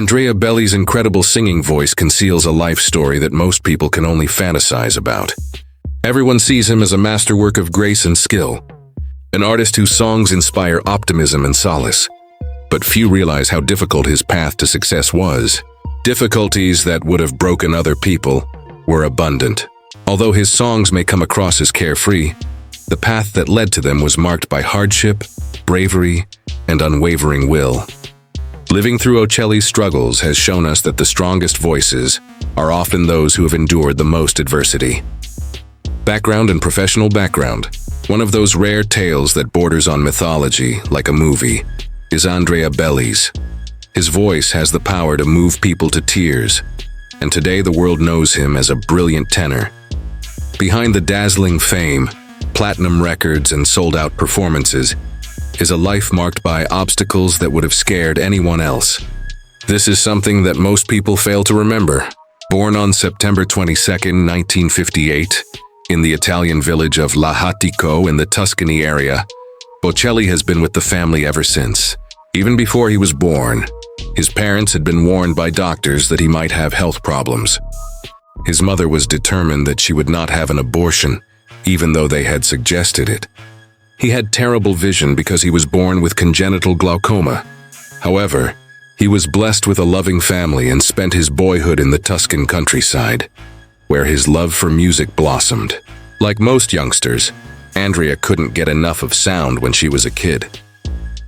Andrea Bocelli's incredible singing voice conceals a life story that most people can only fantasize about. Everyone sees him as a masterwork of grace and skill, an artist whose songs inspire optimism and solace. But few realize how difficult his path to success was. Difficulties that would have broken other people were abundant. Although his songs may come across as carefree, the path that led to them was marked by hardship, bravery, and unwavering will. Living through Bocelli's struggles has shown us that the strongest voices are often those who have endured the most adversity. Background and professional background. One of those rare tales that borders on mythology, like a movie, is Andrea Bocelli's. His voice has the power to move people to tears, and today the world knows him as a brilliant tenor. Behind the dazzling fame, platinum records, and sold-out performances is a life marked by obstacles that would have scared anyone else. This is something that most people fail to remember. Born on September 22, 1958, in the Italian village of Lajatico in the Tuscany area, Bocelli has been with the family ever since. Even before he was born, his parents had been warned by doctors that he might have health problems. His mother was determined that she would not have an abortion, even though they had suggested it. He had terrible vision because he was born with congenital glaucoma. However, he was blessed with a loving family and spent his boyhood in the Tuscan countryside, where his love for music blossomed. Like most youngsters, Andrea couldn't get enough of sound when she was a kid.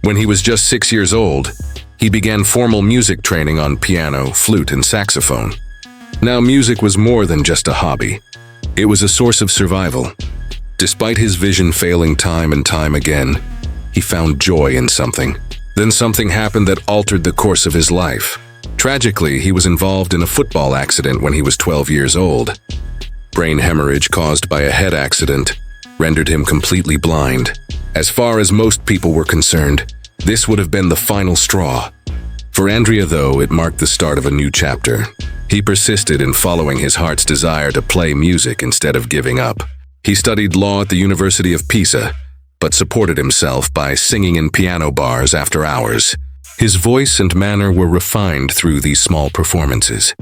When he was just 6 years old, he began formal music training on piano, flute, and saxophone. Now, music was more than just a hobby. It was a source of survival. Despite his vision failing time and time again, he found joy in something. Then something happened that altered the course of his life. Tragically, he was involved in a football accident when he was 12 years old. Brain hemorrhage caused by a head accident rendered him completely blind. As far as most people were concerned, this would have been the final straw. For Andrea, though, it marked the start of a new chapter. He persisted in following his heart's desire to play music instead of giving up. He studied law at the University of Pisa, but supported himself by singing in piano bars after hours. His voice and manner were refined through these small performances.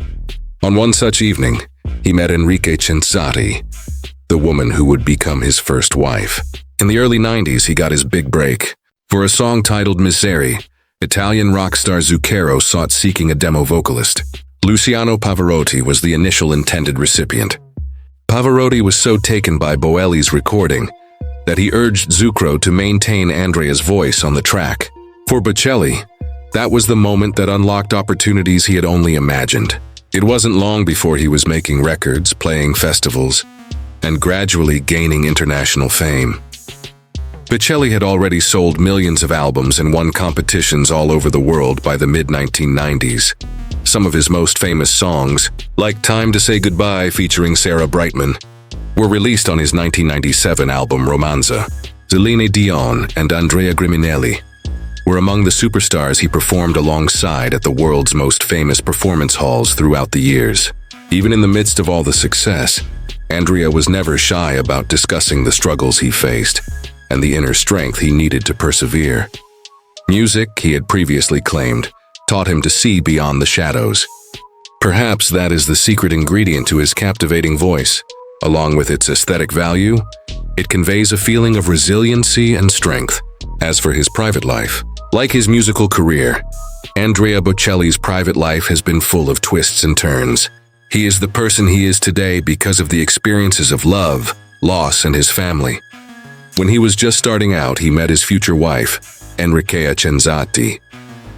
On one such evening, he met Enrique Censati, the woman who would become his first wife. In the early 90s, he got his big break. For a song titled Misery, Italian rock star Zucchero sought seeking a demo vocalist. Luciano Pavarotti was the initial intended recipient. Pavarotti was so taken by Bocelli's recording that he urged Zucchero to maintain Andrea's voice on the track. For Bocelli, that was the moment that unlocked opportunities he had only imagined. It wasn't long before he was making records, playing festivals, and gradually gaining international fame. Bocelli had already sold millions of albums and won competitions all over the world by the mid-1990s. Some of his most famous songs, like Time to Say Goodbye featuring Sarah Brightman, were released on his 1997 album Romanza. Celine Dion and Andrea Griminelli were among the superstars he performed alongside at the world's most famous performance halls throughout the years. Even in the midst of all the success, Andrea was never shy about discussing the struggles he faced and the inner strength he needed to persevere. Music, he had previously claimed, taught him to see beyond the shadows. Perhaps that is the secret ingredient to his captivating voice. Along with its aesthetic value, it conveys a feeling of resiliency and strength. As for his private life, like his musical career, Andrea Bocelli's private life has been full of twists and turns. He is the person he is today because of the experiences of love, loss, and his family. When he was just starting out, he met his future wife, Enrique Censati,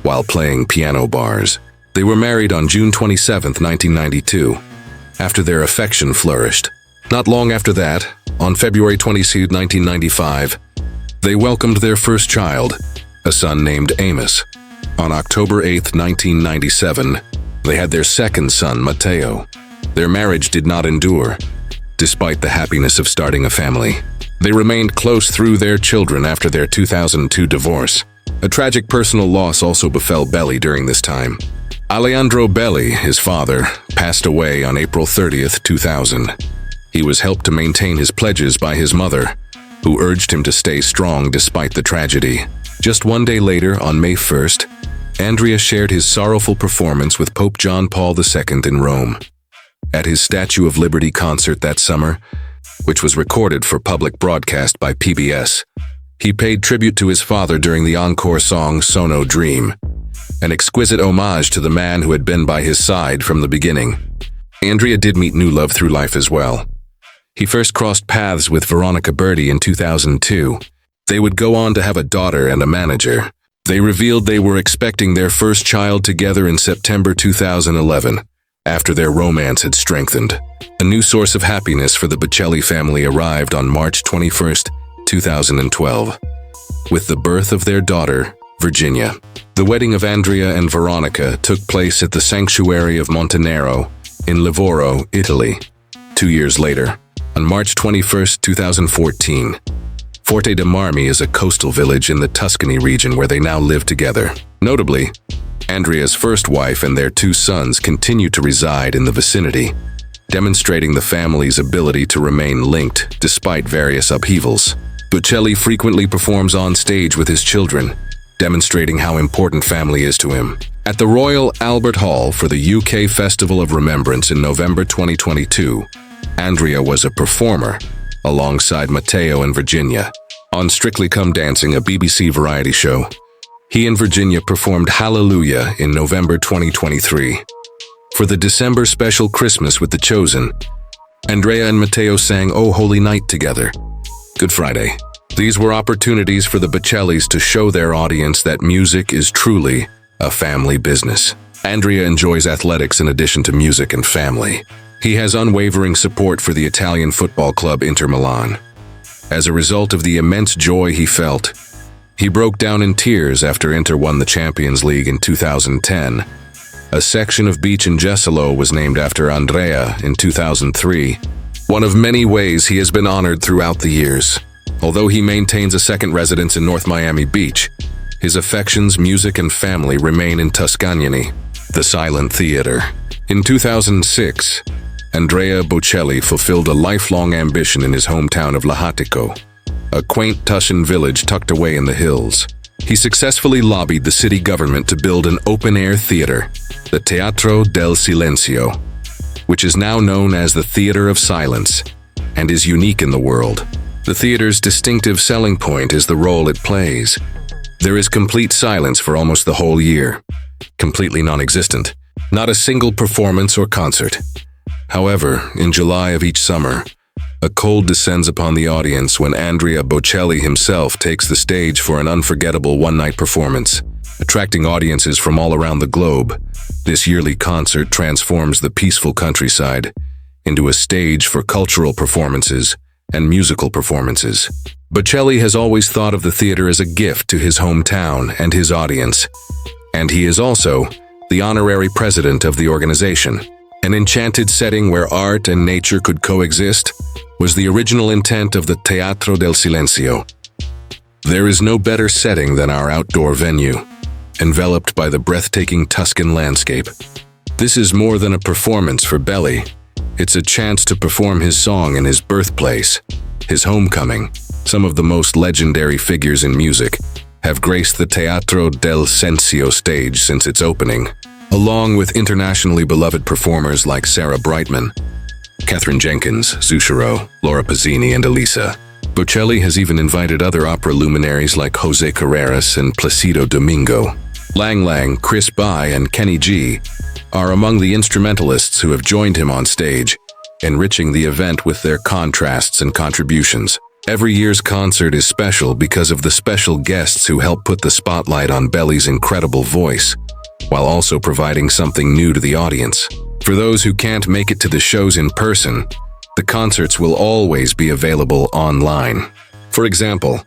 while playing piano bars. They were married on June 27, 1992, after their affection flourished. Not long after that, on February 22, 1995, they welcomed their first child, a son named Amos. On October 8, 1997, they had their second son, Matteo. Their marriage did not endure, despite the happiness of starting a family. They remained close through their children after their 2002 divorce. A tragic personal loss also befell Bocelli during this time. Alejandro Bocelli, his father, passed away on April 30, 2000. He was helped to maintain his pledges by his mother, who urged him to stay strong despite the tragedy. Just one day later, on May 1st, Andrea shared his sorrowful performance with Pope John Paul II in Rome. At his Statue of Liberty concert that summer, which was recorded for public broadcast by PBS, he paid tribute to his father during the encore song Sono Dream, an exquisite homage to the man who had been by his side from the beginning. Andrea did meet new love through life as well. He first crossed paths with Veronica Berti in 2002. They would go on to have a daughter and a manager. They revealed they were expecting their first child together in September 2011, after their romance had strengthened. A new source of happiness for the Bocelli family arrived on March 21, 2012, with the birth of their daughter, Virginia. The wedding of Andrea and Veronica took place at the Sanctuary of Montenero in Livorno, Italy. 2 years later, on March 21, 2014, Forte de Marmi is a coastal village in the Tuscany region where they now live together. Notably, Andrea's first wife and their 2 sons continue to reside in the vicinity, demonstrating the family's ability to remain linked despite various upheavals. Bocelli frequently performs on stage with his children, demonstrating how important family is to him. At the Royal Albert Hall for the UK Festival of Remembrance in November 2022, Andrea was a performer, alongside Matteo and Virginia. On Strictly Come Dancing, a BBC variety show, he and Virginia performed Hallelujah in November 2023. For the December special Christmas with The Chosen, Andrea and Matteo sang Oh Holy Night together. Good Friday. These were opportunities for the Bocellis to show their audience that music is truly a family business. Andrea enjoys athletics in addition to music and family. He has unwavering support for the Italian football club Inter Milan. As a result of the immense joy he felt, he broke down in tears after Inter won the Champions League in 2010. A section of beach in Jesolo was named after Andrea in 2003, one of many ways he has been honored throughout the years. Although he maintains a second residence in North Miami Beach, his affections, music, and family remain in Tuscany, the silent theater. In 2006, Andrea Bocelli fulfilled a lifelong ambition in his hometown of Lahatico, a quaint Tuscan village tucked away in the hills. He successfully lobbied the city government to build an open-air theater, the Teatro del Silenzio, which is now known as the Theater of Silence, and is unique in the world. The theater's distinctive selling point is the role it plays. There is complete silence for almost the whole year, completely non-existent, not a single performance or concert. However, in July of each summer, a cold descends upon the audience when Andrea Bocelli himself takes the stage for an unforgettable one-night performance, attracting audiences from all around the globe. This yearly concert transforms the peaceful countryside into a stage for cultural performances and musical performances. Bocelli has always thought of the theater as a gift to his hometown and his audience, and he is also the honorary president of the organization. An enchanted setting where art and nature could coexist was the original intent of the Teatro del Silenzio. There is no better setting than our outdoor venue, enveloped by the breathtaking Tuscan landscape. This is more than a performance for Belli. It's a chance to perform his song in his birthplace, his homecoming. Some of the most legendary figures in music have graced the Teatro del Silenzio stage since its opening, along with internationally beloved performers like Sarah Brightman, Katherine Jenkins, Zucchero, Laura Pazzini, and Elisa. Bocelli has even invited other opera luminaries like Jose Carreras and Placido Domingo. Lang Lang, Chris Bai, and Kenny G are among the instrumentalists who have joined him on stage, enriching the event with their contrasts and contributions. Every year's concert is special because of the special guests who help put the spotlight on Belli's incredible voice, while also providing something new to the audience. For those who can't make it to the shows in person, the concerts will always be available online. For example,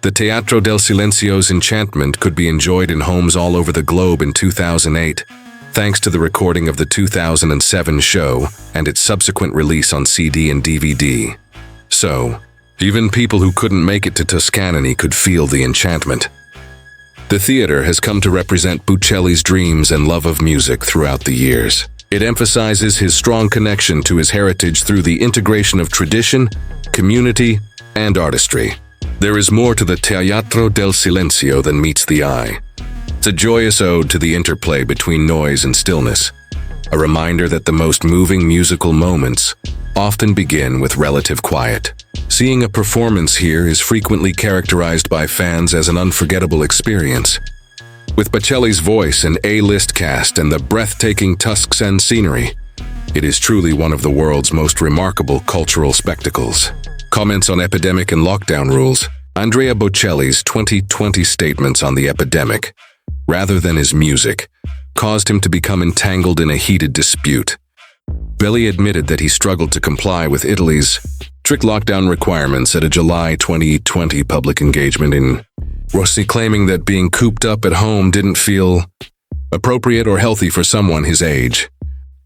the Teatro del Silenzio's enchantment could be enjoyed in homes all over the globe in 2008, thanks to the recording of the 2007 show and its subsequent release on CD and DVD. So, even people who couldn't make it to Tuscany could feel the enchantment. The theater has come to represent Bocelli's dreams and love of music throughout the years. It emphasizes his strong connection to his heritage through the integration of tradition, community, and artistry. There is more to the Teatro del Silenzio than meets the eye. It's a joyous ode to the interplay between noise and stillness, a reminder that the most moving musical moments often begin with relative quiet. Seeing a performance here is frequently characterized by fans as an unforgettable experience. With Bocelli's voice, an A-list cast, and the breathtaking Tuscan scenery, it is truly one of the world's most remarkable cultural spectacles. Comments on epidemic and lockdown rules. Andrea Bocelli's 2020 statements on the epidemic, rather than his music, caused him to become entangled in a heated dispute. Bocelli admitted that he struggled to comply with Italy's strict lockdown requirements at a July 2020 public engagement in Rossi, claiming that being cooped up at home didn't feel appropriate or healthy for someone his age.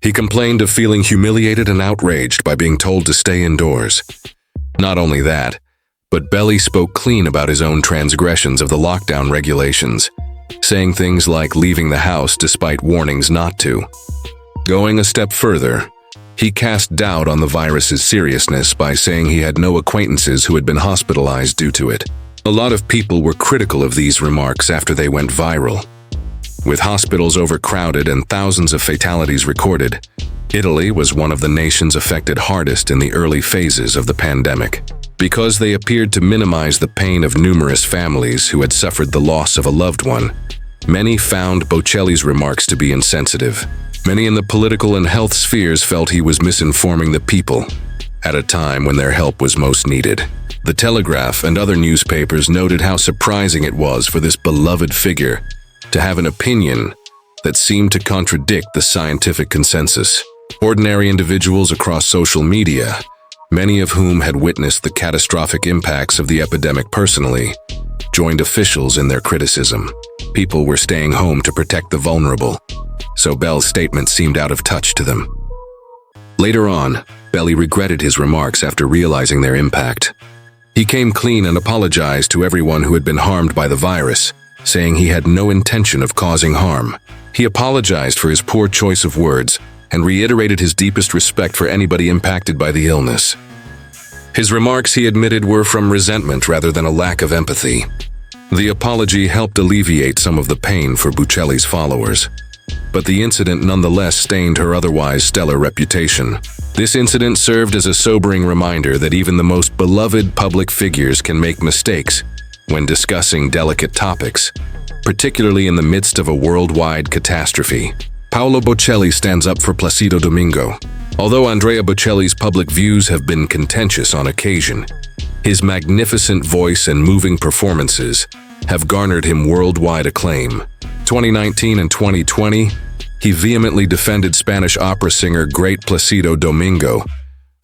He complained of feeling humiliated and outraged by being told to stay indoors. Not only that, but Bocelli spoke clean about his own transgressions of the lockdown regulations, saying things like leaving the house despite warnings not to. Going a step further, he cast doubt on the virus's seriousness by saying he had no acquaintances who had been hospitalized due to it. A lot of people were critical of these remarks after they went viral. With hospitals overcrowded and thousands of fatalities recorded, Italy was one of the nations affected hardest in the early phases of the pandemic. Because they appeared to minimize the pain of numerous families who had suffered the loss of a loved one, many found Bocelli's remarks to be insensitive. Many in the political and health spheres felt he was misinforming the people at a time when their help was most needed. The Telegraph and other newspapers noted how surprising it was for this beloved figure to have an opinion that seemed to contradict the scientific consensus. Ordinary individuals across social media, many of whom had witnessed the catastrophic impacts of the epidemic personally, joined officials in their criticism. People were staying home to protect the vulnerable, so Bell's statement seemed out of touch to them. Later on, Bocelli regretted his remarks after realizing their impact. He came clean and apologized to everyone who had been harmed by the virus, saying he had no intention of causing harm. He apologized for his poor choice of words and reiterated his deepest respect for anybody impacted by the illness. His remarks, he admitted, were from resentment rather than a lack of empathy. The apology helped alleviate some of the pain for Bocelli's followers, but the incident nonetheless stained her otherwise stellar reputation. This incident served as a sobering reminder that even the most beloved public figures can make mistakes when discussing delicate topics, particularly in the midst of a worldwide catastrophe. Paolo Bocelli stands up for Placido Domingo. Although Andrea Bocelli's public views have been contentious on occasion, his magnificent voice and moving performances have garnered him worldwide acclaim. 2019 and 2020, he vehemently defended Spanish opera singer great Placido Domingo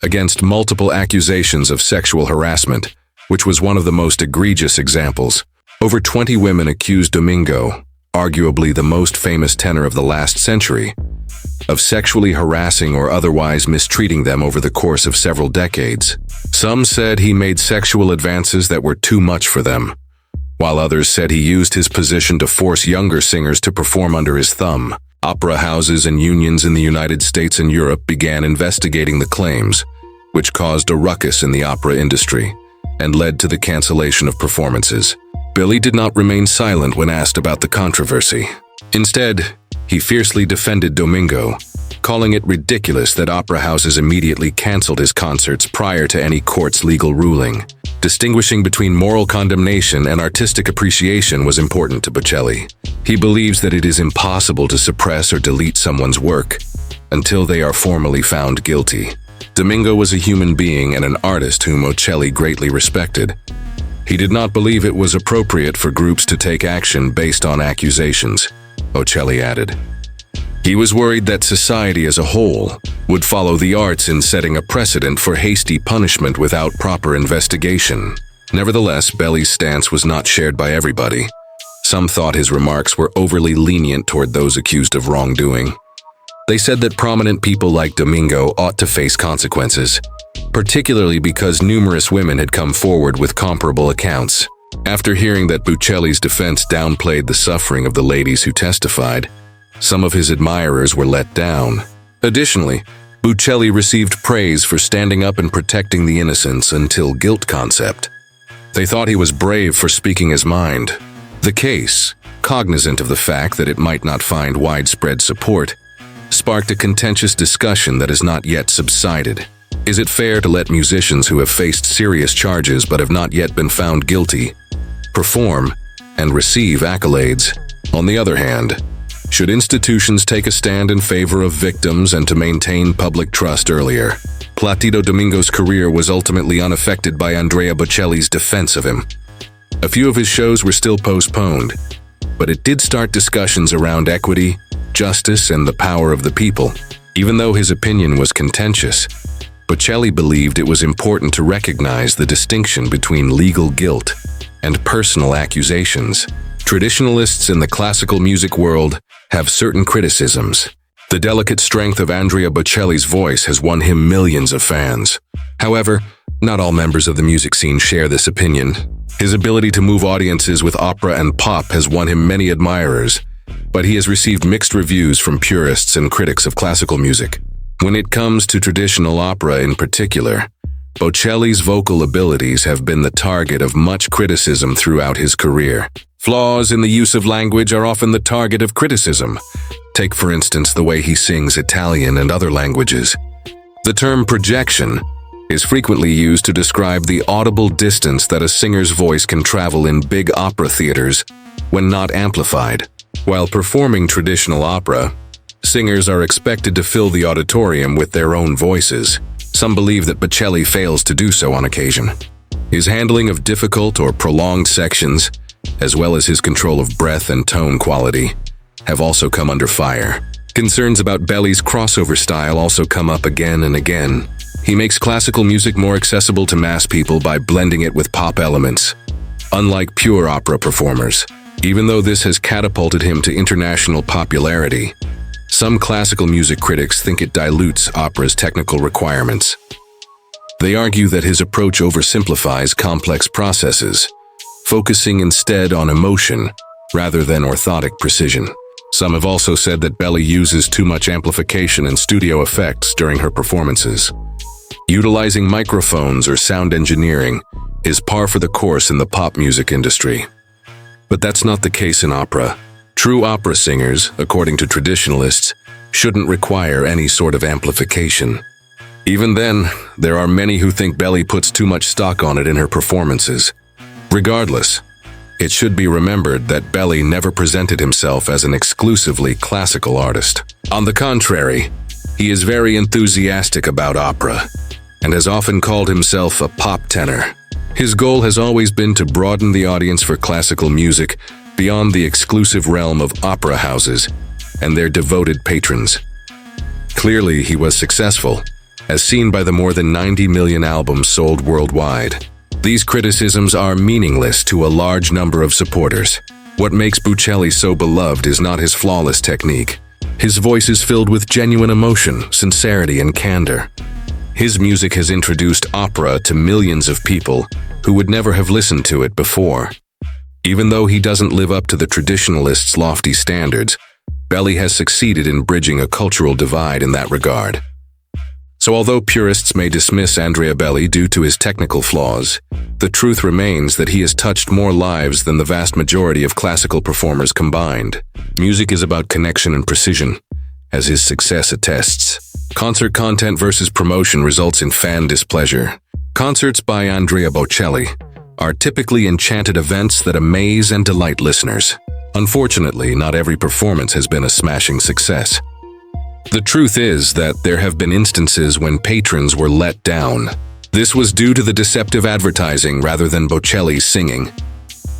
against multiple accusations of sexual harassment, which was one of the most egregious examples. Over 20 women accused Domingo, arguably the most famous tenor of the last century, of sexually harassing or otherwise mistreating them over the course of several decades. Some said he made sexual advances that were too much for them, while others said he used his position to force younger singers to perform under his thumb. Opera houses and unions in the United States and Europe began investigating the claims, which caused a ruckus in the opera industry and led to the cancellation of performances. Bocelli did not remain silent when asked about the controversy. Instead, he fiercely defended Domingo, calling it ridiculous that opera houses immediately canceled his concerts prior to any court's legal ruling. Distinguishing between moral condemnation and artistic appreciation was important to Bocelli. He believes that it is impossible to suppress or delete someone's work until they are formally found guilty. Domingo was a human being and an artist whom Bocelli greatly respected. He did not believe it was appropriate for groups to take action based on accusations, Bocelli added. He was worried that society as a whole would follow the arts in setting a precedent for hasty punishment without proper investigation. Nevertheless, Bocelli's stance was not shared by everybody. Some thought his remarks were overly lenient toward those accused of wrongdoing. They said that prominent people like Domingo ought to face consequences, particularly because numerous women had come forward with comparable accounts. After hearing that Bocelli's defense downplayed the suffering of the ladies who testified, some of his admirers were let down. Additionally, Bocelli received praise for standing up and protecting the innocence until guilt concept. They thought he was brave for speaking his mind. The case cognizant of the fact that it might not find widespread support, sparked a contentious discussion that has not yet subsided. Is it fair to let musicians who have faced serious charges but have not yet been found guilty perform and receive accolades? On the other hand, should institutions take a stand in favor of victims and to maintain public trust earlier? Placido Domingo's career was ultimately unaffected by Andrea Bocelli's defense of him. A few of his shows were still postponed, but it did start discussions around equity, justice, and the power of the people. Even though his opinion was contentious, Bocelli believed it was important to recognize the distinction between legal guilt and personal accusations. Traditionalists in the classical music world have certain criticisms. The delicate strength of Andrea Bocelli's voice has won him millions of fans. However, not all members of the music scene share this opinion. His ability to move audiences with opera and pop has won him many admirers, but he has received mixed reviews from purists and critics of classical music. When it comes to traditional opera in particular, Bocelli's vocal abilities have been the target of much criticism throughout his career. Flaws in the use of language are often the target of criticism. Take, for instance, the way he sings Italian and other languages. The term projection is frequently used to describe the audible distance that a singer's voice can travel in big opera theaters when not amplified. While performing traditional opera, singers are expected to fill the auditorium with their own voices. Some believe that Bocelli fails to do so on occasion. His handling of difficult or prolonged sections, as well as his control of breath and tone quality, have also come under fire. Concerns about Belli's crossover style also come up again and again. He makes classical music more accessible to mass people by blending it with pop elements, unlike pure opera performers. Even though this has catapulted him to international popularity, some classical music critics think it dilutes opera's technical requirements. They argue that his approach oversimplifies complex processes, focusing instead on emotion rather than orthotic precision. Some have also said that Belli uses too much amplification and studio effects during her performances. Utilizing microphones or sound engineering is par for the course in the pop music industry. But that's not the case in opera. True opera singers, according to traditionalists, shouldn't require any sort of amplification. Even then, there are many who think Belli puts too much stock on it in her performances. Regardless, it should be remembered that Belli never presented himself as an exclusively classical artist. On the contrary, he is very enthusiastic about opera and has often called himself a pop tenor. His goal has always been to broaden the audience for classical music beyond the exclusive realm of opera houses and their devoted patrons. Clearly, he was successful, as seen by the more than 90 million albums sold worldwide. These criticisms are meaningless to a large number of supporters. What makes Bocelli so beloved is not his flawless technique. His voice is filled with genuine emotion, sincerity, and candor. His music has introduced opera to millions of people who would never have listened to it before. Even though he doesn't live up to the traditionalists' lofty standards, Belli has succeeded in bridging a cultural divide in that regard. So although purists may dismiss Andrea Bocelli due to his technical flaws, the truth remains that he has touched more lives than the vast majority of classical performers combined. Music is about connection and precision, as his success attests. Concert content versus promotion results in fan displeasure. Concerts by Andrea Bocelli are typically enchanted events that amaze and delight listeners. Unfortunately, not every performance has been a smashing success. The truth is that there have been instances when patrons were let down. This was due to the deceptive advertising rather than Bocelli's singing.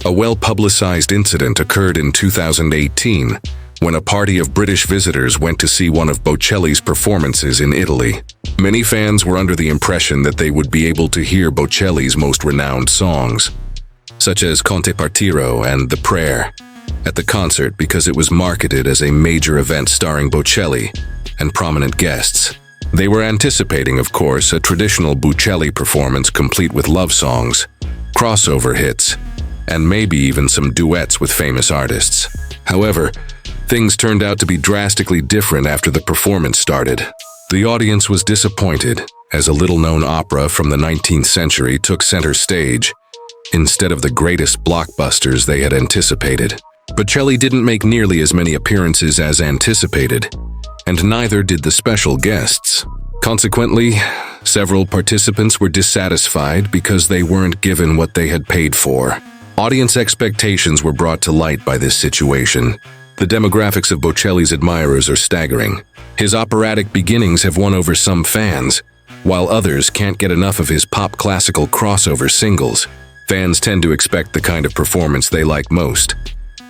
A well-publicized incident occurred in 2018 when a party of British visitors went to see one of Bocelli's performances in Italy. Many fans were under the impression that they would be able to hear Bocelli's most renowned songs, such as Conte Partiro and The Prayer, at the concert because it was marketed as a major event starring Bocelli and prominent guests. They were anticipating, of course, a traditional Bocelli performance complete with love songs, crossover hits, and maybe even some duets with famous artists. However, things turned out to be drastically different after the performance started. The audience was disappointed, as a little-known opera from the 19th century took center stage, instead of the greatest blockbusters they had anticipated. Bocelli didn't make nearly as many appearances as anticipated, and neither did the special guests. Consequently, several participants were dissatisfied because they weren't given what they had paid for. Audience expectations were brought to light by this situation. The demographics of Bocelli's admirers are staggering. His operatic beginnings have won over some fans, while others can't get enough of his pop classical crossover singles. Fans tend to expect the kind of performance they like most,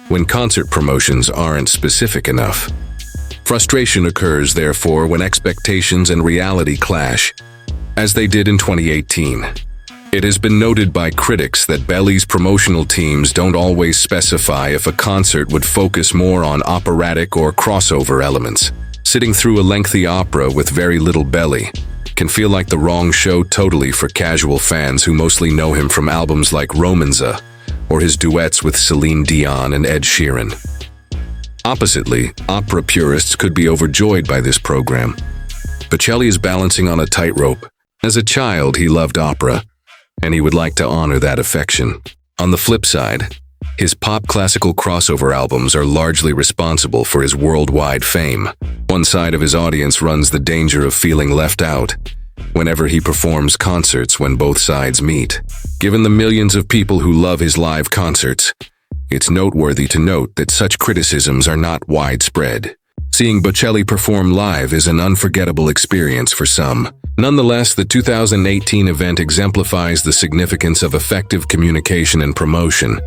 when concert promotions aren't specific enough. Frustration occurs, therefore, when expectations and reality clash, as they did in 2018. It has been noted by critics that Belly's promotional teams don't always specify if a concert would focus more on operatic or crossover elements. Sitting through a lengthy opera with very little Belly can feel like the wrong show totally for casual fans who mostly know him from albums like Romanza or his duets with Celine Dion and Ed Sheeran. Oppositely, opera purists could be overjoyed by this program. Bocelli is balancing on a tightrope. As a child, he loved opera, and he would like to honor that affection. On the flip side, his pop classical crossover albums are largely responsible for his worldwide fame. One side of his audience runs the danger of feeling left out whenever he performs concerts when both sides meet. Given the millions of people who love his live concerts, it's noteworthy to note that such criticisms are not widespread. Seeing Bocelli perform live is an unforgettable experience for some. Nonetheless, the 2018 event exemplifies the significance of effective communication and promotion,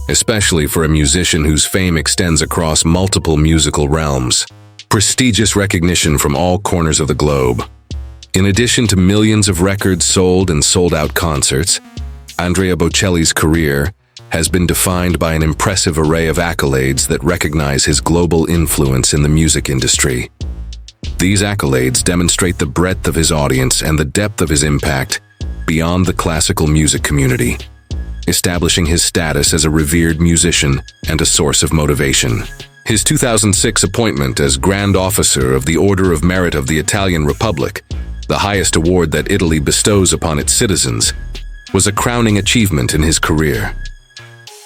especially for a musician whose fame extends across multiple musical realms. Prestigious recognition from all corners of the globe. In addition to millions of records sold and sold-out concerts, Andrea Bocelli's career has been defined by an impressive array of accolades that recognize his global influence in the music industry. These accolades demonstrate the breadth of his audience and the depth of his impact beyond the classical music community, establishing his status as a revered musician and a source of motivation. His 2006 appointment as Grand Officer of the Order of Merit of the Italian Republic, the highest award that Italy bestows upon its citizens, was a crowning achievement in his career.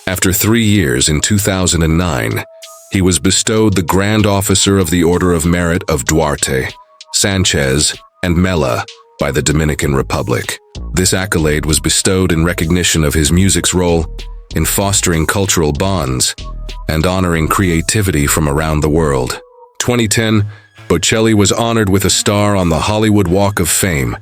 After 3 years, in 2009, he was bestowed the Grand Officer of the Order of Merit of Duarte, Sanchez, and Mella by the Dominican Republic. This accolade was bestowed in recognition of his music's role in fostering cultural bonds and honoring creativity from around the world. 2010, Bocelli was honored with a star on the Hollywood Walk of Fame,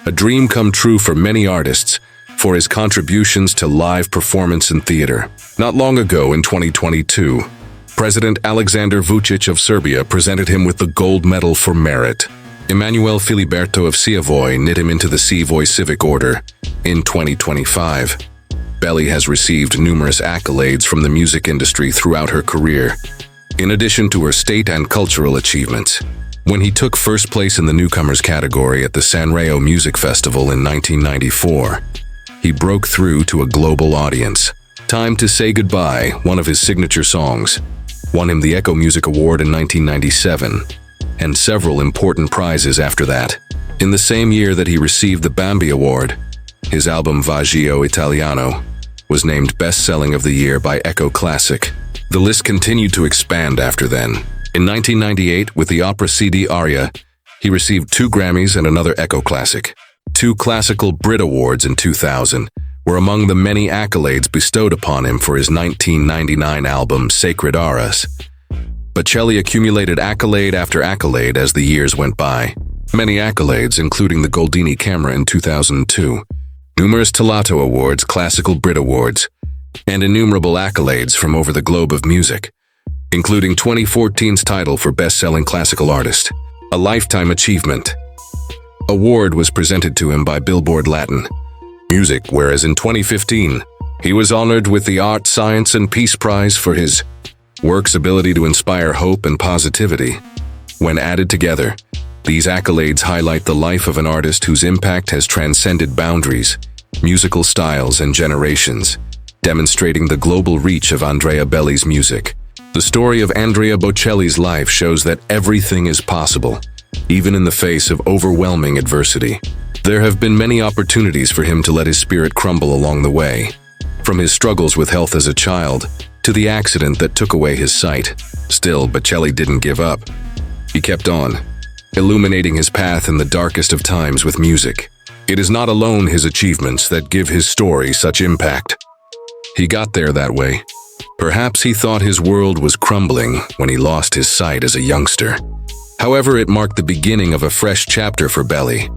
a dream come true for many artists, for his contributions to live performance and theater. Not long ago, in 2022, President Alexander Vučić of Serbia presented him with the Gold Medal for Merit. Emanuel Filiberto of Savoy knit him into the Savoy Civic Order in 2025. Belly has received numerous accolades from the music industry throughout her career, in addition to her state and cultural achievements. When he took first place in the newcomers category at the Sanremo Music Festival in 1994, he broke through to a global audience. Time to Say Goodbye, one of his signature songs, won him the Echo Music Award in 1997, and several important prizes after that. In the same year that he received the Bambi Award, his album Vagio Italiano was named Best-Selling of the Year by Echo Classic. The list continued to expand after then. In 1998, with the opera CD Aria, he received 2 Grammys and another Echo Classic. 2 Classical Brit Awards in 2000 were among the many accolades bestowed upon him for his 1999 album Sacred Aras. Bocelli accumulated accolade after accolade as the years went by. Many accolades, including the Goldini Camera in 2002, numerous Talato Awards, Classical Brit Awards, and innumerable accolades from over the globe of music, including 2014's title for Best-Selling Classical Artist, a Lifetime Achievement award was presented to him by Billboard Latin Music, whereas in 2015, he was honored with the Art, Science, and Peace Prize for his work's ability to inspire hope and positivity. When added together, these accolades highlight the life of an artist whose impact has transcended boundaries, musical styles, and generations, demonstrating the global reach of Andrea Bocelli's music. The story of Andrea Bocelli's life shows that everything is possible, even in the face of overwhelming adversity. There have been many opportunities for him to let his spirit crumble along the way, from his struggles with health as a child to the accident that took away his sight. Still, Bocelli didn't give up. He kept on, illuminating his path in the darkest of times with music. It is not alone his achievements that give his story such impact. He got there that way. Perhaps he thought his world was crumbling when he lost his sight as a youngster. However, it marked the beginning of a fresh chapter for Bocelli.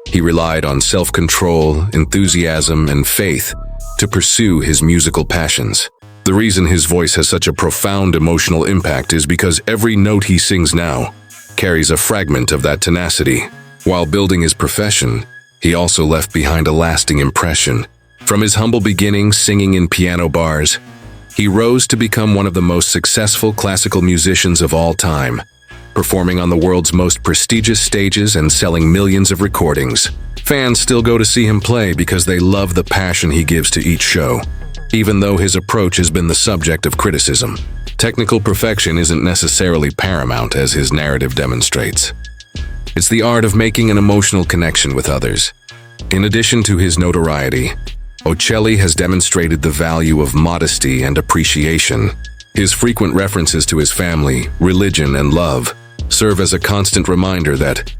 He relied on self-control, enthusiasm, and faith to pursue his musical passions. The reason his voice has such a profound emotional impact is because every note he sings now carries a fragment of that tenacity. While building his profession, he also left behind a lasting impression. From his humble beginnings singing in piano bars, he rose to become one of the most successful classical musicians of all time, performing on the world's most prestigious stages and selling millions of recordings. Fans still go to see him play because they love the passion he gives to each show, even though his approach has been the subject of criticism. Technical perfection isn't necessarily paramount, as his narrative demonstrates. It's the art of making an emotional connection with others. In addition to his notoriety, Bocelli has demonstrated the value of modesty and appreciation. His frequent references to his family, religion, and love serve as a constant reminder that,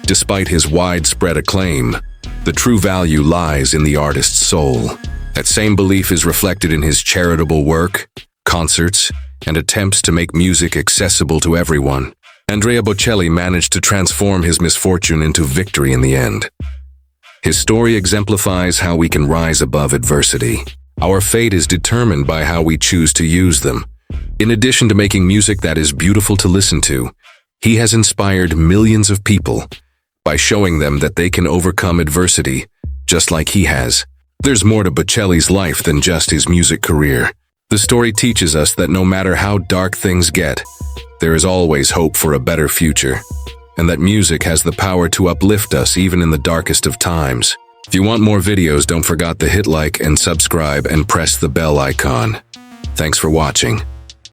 despite his widespread acclaim, the true value lies in the artist's soul. That same belief is reflected in his charitable work, concerts, and attempts to make music accessible to everyone. Andrea Bocelli managed to transform his misfortune into victory in the end. His story exemplifies how we can rise above adversity. Our fate is determined by how we choose to use them. In addition to making music that is beautiful to listen to, he has inspired millions of people by showing them that they can overcome adversity, just like he has. There's more to Bocelli's life than just his music career. The story teaches us that no matter how dark things get, there is always hope for a better future, and that music has the power to uplift us even in the darkest of times. If you want more videos, don't forget to hit like and subscribe and press the bell icon. Thanks for watching.